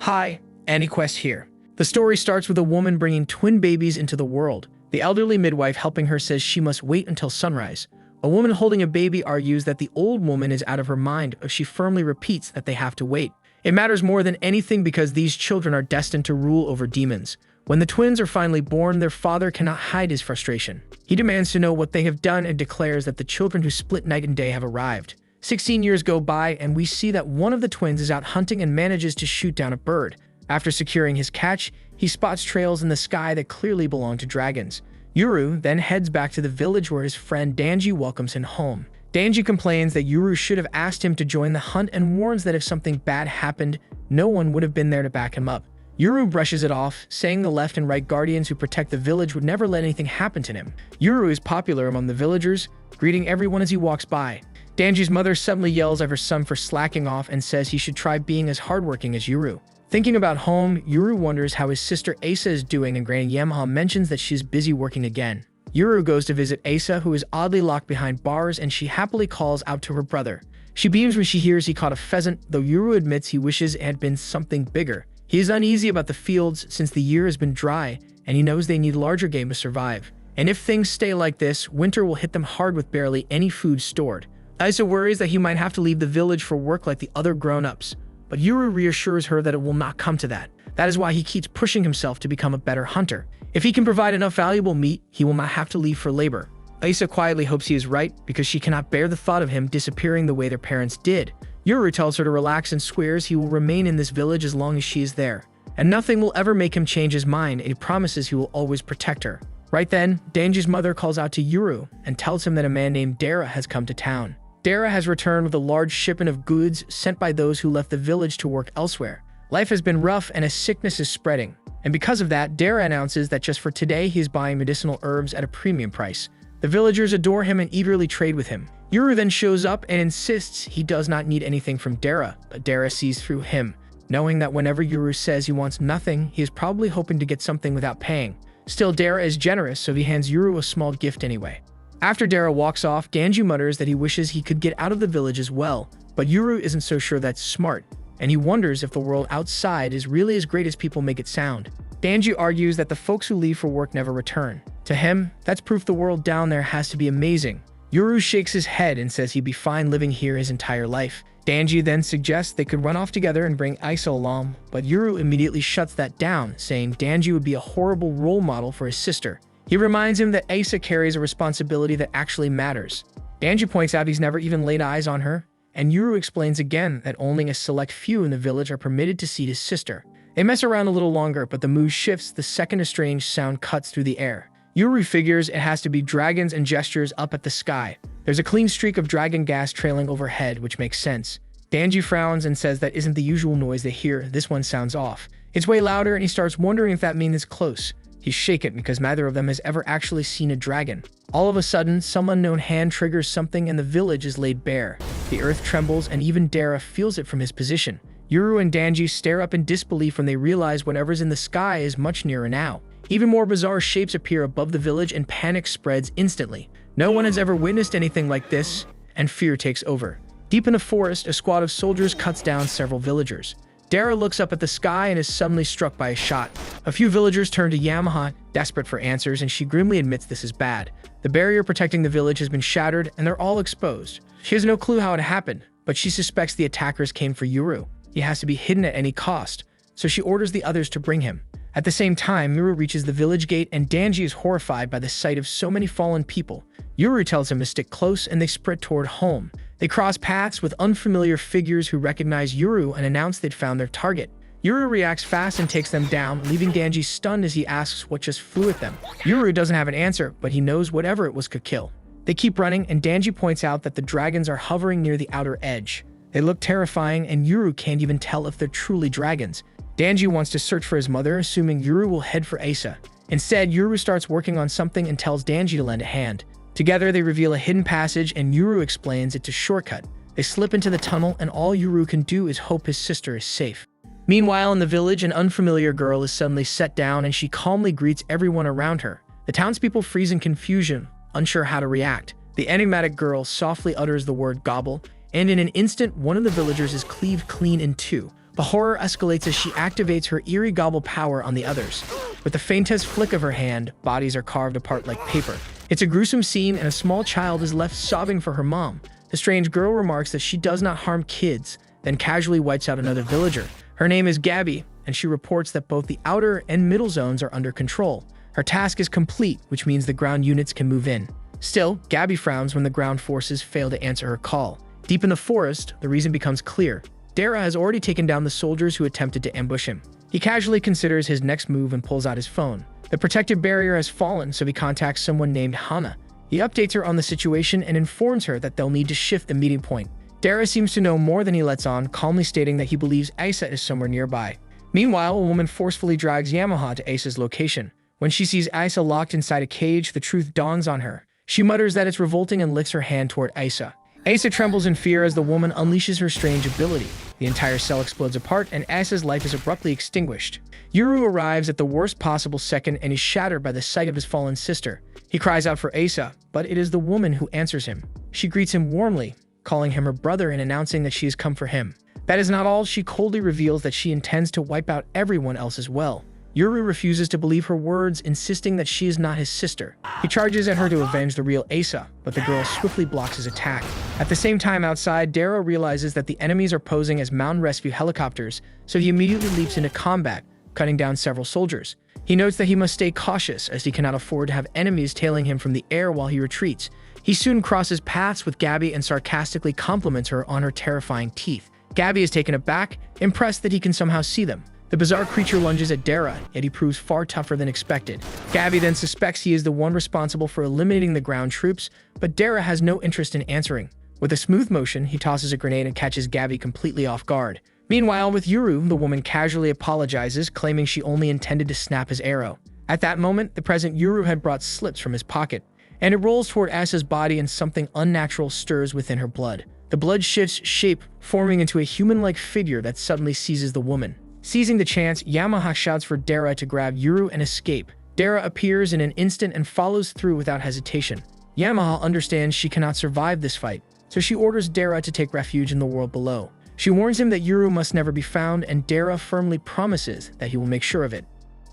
Hi, anicaps here. The story starts with a woman bringing twin babies into the world. The elderly midwife helping her says she must wait until sunrise. A woman holding a baby argues that the old woman is out of her mind if she firmly repeats that they have to wait. It matters more than anything because these children are destined to rule over demons. When the twins are finally born, their father cannot hide his frustration. He demands to know what they have done and declares that the children who split night and day have arrived. 16 years go by and we see that one of the twins is out hunting and manages to shoot down a bird. After securing his catch, he spots trails in the sky that clearly belong to dragons. Yuru then heads back to the village where his friend Danji welcomes him home. Danji complains that Yuru should have asked him to join the hunt and warns that if something bad happened, no one would have been there to back him up. Yuru brushes it off, saying the left and right guardians who protect the village would never let anything happen to him. Yuru is popular among the villagers, greeting everyone as he walks by. Danji's mother suddenly yells at her son for slacking off and says he should try being as hardworking as Yuru. Thinking about home, Yuru wonders how his sister Asa is doing and Granny Yamaha mentions that she's busy working again. Yuru goes to visit Asa, who is oddly locked behind bars, and she happily calls out to her brother. She beams when she hears he caught a pheasant, though Yuru admits he wishes it had been something bigger. He is uneasy about the fields since the year has been dry, and he knows they need larger game to survive. And if things stay like this, winter will hit them hard with barely any food stored. Asa worries that he might have to leave the village for work like the other grown-ups, but Yuru reassures her that it will not come to that. That is why he keeps pushing himself to become a better hunter. If he can provide enough valuable meat, he will not have to leave for labor. Asa quietly hopes he is right because she cannot bear the thought of him disappearing the way their parents did. Yuru tells her to relax and swears he will remain in this village as long as she is there. And nothing will ever make him change his mind, and he promises he will always protect her. Right then, Danji's mother calls out to Yuru and tells him that a man named Dara has come to town. Dara has returned with a large shipment of goods sent by those who left the village to work elsewhere. Life has been rough and a sickness is spreading. And because of that, Dara announces that just for today he is buying medicinal herbs at a premium price. The villagers adore him and eagerly trade with him. Yuru then shows up and insists he does not need anything from Dara, but Dara sees through him, knowing that whenever Yuru says he wants nothing, he is probably hoping to get something without paying. Still, Dara is generous, so he hands Yuru a small gift anyway. After Dara walks off, Danji mutters that he wishes he could get out of the village as well, but Yuru isn't so sure that's smart, and he wonders if the world outside is really as great as people make it sound. Danji argues that the folks who leave for work never return. To him, that's proof the world down there has to be amazing. Yuru shakes his head and says he'd be fine living here his entire life. Danji then suggests they could run off together and bring Isa along, but Yuru immediately shuts that down, saying Danji would be a horrible role model for his sister. He reminds him that Asa carries a responsibility that actually matters. Danji points out he's never even laid eyes on her, and Yuru explains again that only a select few in the village are permitted to see his sister. They mess around a little longer, but the mood shifts the second a strange sound cuts through the air. Yuru figures it has to be dragons and gestures up at the sky. There's a clean streak of dragon gas trailing overhead, which makes sense. Danji frowns and says that isn't the usual noise they hear, this one sounds off. It's way louder and he starts wondering if that means it's close. He's shaken because neither of them has ever actually seen a dragon. All of a sudden, some unknown hand triggers something and the village is laid bare. The earth trembles and even Dara feels it from his position. Yuru and Danji stare up in disbelief when they realize whatever's in the sky is much nearer now. Even more bizarre shapes appear above the village and panic spreads instantly. No one has ever witnessed anything like this, and fear takes over. Deep in the forest, a squad of soldiers cuts down several villagers. Dara looks up at the sky and is suddenly struck by a shot. A few villagers turn to Yamaha, desperate for answers, and she grimly admits this is bad. The barrier protecting the village has been shattered, and they're all exposed. She has no clue how it happened, but she suspects the attackers came for Yuru. He has to be hidden at any cost, so she orders the others to bring him. At the same time, Yuru reaches the village gate, and Danji is horrified by the sight of so many fallen people. Yuru tells him to stick close, and they sprint toward home. They cross paths with unfamiliar figures who recognize Yuru and announce they'd found their target. Yuru reacts fast and takes them down, leaving Danji stunned as he asks what just flew at them. Yuru doesn't have an answer, but he knows whatever it was could kill. They keep running, and Danji points out that the dragons are hovering near the outer edge. They look terrifying, and Yuru can't even tell if they're truly dragons. Danji wants to search for his mother, assuming Yuru will head for Asa. Instead, Yuru starts working on something and tells Danji to lend a hand. Together, they reveal a hidden passage, and Yuru explains it's a shortcut. They slip into the tunnel, and all Yuru can do is hope his sister is safe. Meanwhile, in the village, an unfamiliar girl is suddenly set down, and she calmly greets everyone around her. The townspeople freeze in confusion, unsure how to react. The enigmatic girl softly utters the word gobble, and in an instant, one of the villagers is cleaved clean in two. The horror escalates as she activates her eerie gobble power on the others. With the faintest flick of her hand, bodies are carved apart like paper. It's a gruesome scene, and a small child is left sobbing for her mom. The strange girl remarks that she does not harm kids, then casually wipes out another villager. Her name is Gabby, and she reports that both the outer and middle zones are under control. Her task is complete, which means the ground units can move in. Still, Gabby frowns when the ground forces fail to answer her call. Deep in the forest, the reason becomes clear. Dara has already taken down the soldiers who attempted to ambush him. He casually considers his next move and pulls out his phone. The protective barrier has fallen, so he contacts someone named Hana. He updates her on the situation and informs her that they'll need to shift the meeting point. Dara seems to know more than he lets on, calmly stating that he believes Asa is somewhere nearby. Meanwhile, a woman forcefully drags Yamaha to Asa's location. When she sees Asa locked inside a cage, the truth dawns on her. She mutters that it's revolting and lifts her hand toward Asa. Asa trembles in fear as the woman unleashes her strange ability. The entire cell explodes apart, and Asa's life is abruptly extinguished. Yuru arrives at the worst possible second and is shattered by the sight of his fallen sister. He cries out for Asa, but it is the woman who answers him. She greets him warmly, calling him her brother and announcing that she has come for him. That is not all. She coldly reveals that she intends to wipe out everyone else as well. Yuru refuses to believe her words, insisting that she is not his sister. He charges at her to avenge the real Asa, but the girl swiftly blocks his attack. At the same time outside, Dara realizes that the enemies are posing as mountain rescue helicopters, so he immediately leaps into combat, cutting down several soldiers. He notes that he must stay cautious as he cannot afford to have enemies tailing him from the air while he retreats. He soon crosses paths with Gabby and sarcastically compliments her on her terrifying teeth. Gabby is taken aback, impressed that he can somehow see them. The bizarre creature lunges at Dara, yet he proves far tougher than expected. Gabby then suspects he is the one responsible for eliminating the ground troops, but Dara has no interest in answering. With a smooth motion, he tosses a grenade and catches Gabby completely off guard. Meanwhile, with Yuru, the woman casually apologizes, claiming she only intended to snap his arrow. At that moment, the present Yuru had brought slips from his pocket, and it rolls toward Asa's body and something unnatural stirs within her blood. The blood shifts shape, forming into a human-like figure that suddenly seizes the woman. Seizing the chance, Yamaha shouts for Dara to grab Yuru and escape. Dara appears in an instant and follows through without hesitation. Yamaha understands she cannot survive this fight, so she orders Dara to take refuge in the world below. She warns him that Yuru must never be found, and Dara firmly promises that he will make sure of it.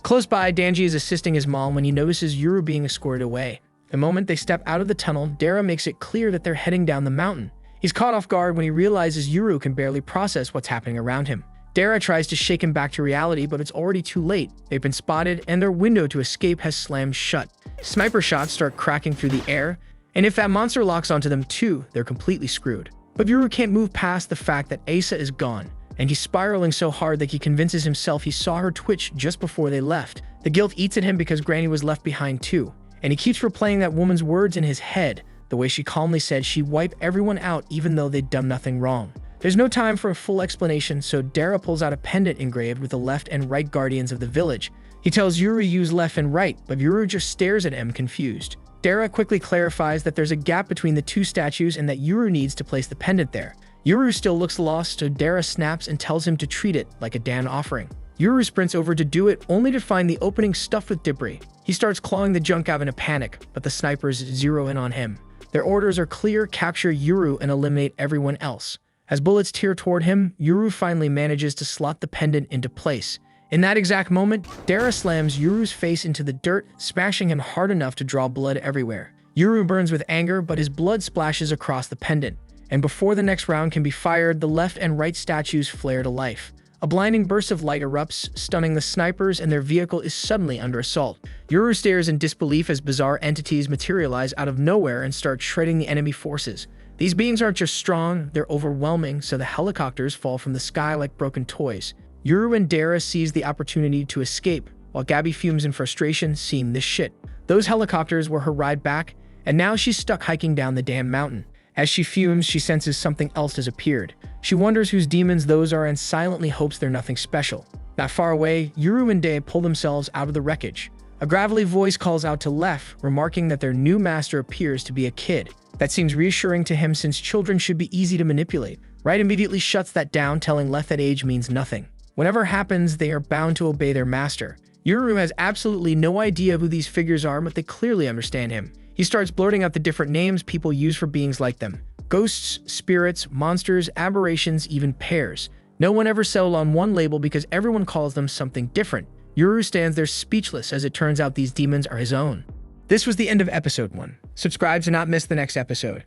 Close by, Danji is assisting his mom when he notices Yuru being escorted away. The moment they step out of the tunnel, Dara makes it clear that they're heading down the mountain. He's caught off guard when he realizes Yuru can barely process what's happening around him. Dara tries to shake him back to reality, but it's already too late. They've been spotted, and their window to escape has slammed shut. Sniper shots start cracking through the air, and if that monster locks onto them too, they're completely screwed. But Yuru can't move past the fact that Asa is gone, and he's spiraling so hard that he convinces himself he saw her twitch just before they left. The guilt eats at him because Granny was left behind too, and he keeps replaying that woman's words in his head, the way she calmly said she'd wipe everyone out even though they'd done nothing wrong. There's no time for a full explanation, so Dara pulls out a pendant engraved with the left and right guardians of the village. He tells Yuru to use left and right, but Yuru just stares at him, confused. Dara quickly clarifies that there's a gap between the two statues and that Yuru needs to place the pendant there. Yuru still looks lost, so Dara snaps and tells him to treat it like a Dan offering. Yuru sprints over to do it, only to find the opening stuffed with debris. He starts clawing the junk out in a panic, but the snipers zero in on him. Their orders are clear: capture Yuru and eliminate everyone else. As bullets tear toward him, Yuru finally manages to slot the pendant into place. In that exact moment, Dara slams Yuru's face into the dirt, smashing him hard enough to draw blood everywhere. Yuru burns with anger, but his blood splashes across the pendant. And before the next round can be fired, the left and right statues flare to life. A blinding burst of light erupts, stunning the snipers, and their vehicle is suddenly under assault. Yuru stares in disbelief as bizarre entities materialize out of nowhere and start shredding the enemy forces. These beings aren't just strong, they're overwhelming, so the helicopters fall from the sky like broken toys. Yuru and Dara seize the opportunity to escape, while Gabby fumes in frustration, seeing this shit. Those helicopters were her ride back, and now she's stuck hiking down the damn mountain. As she fumes, she senses something else has appeared. She wonders whose demons those are and silently hopes they're nothing special. Not far away, Yuru and Day pull themselves out of the wreckage. A gravelly voice calls out to Lef, remarking that their new master appears to be a kid. That seems reassuring to him since children should be easy to manipulate. Wright immediately shuts that down, telling Lef that age means nothing. Whatever happens, they are bound to obey their master. Yuru has absolutely no idea who these figures are, but they clearly understand him. He starts blurting out the different names people use for beings like them. Ghosts, spirits, monsters, aberrations, even pairs. No one ever settled on one label because everyone calls them something different. Yuru stands there speechless as it turns out these demons are his own. This was the end of episode 1. Subscribe to not miss the next episode.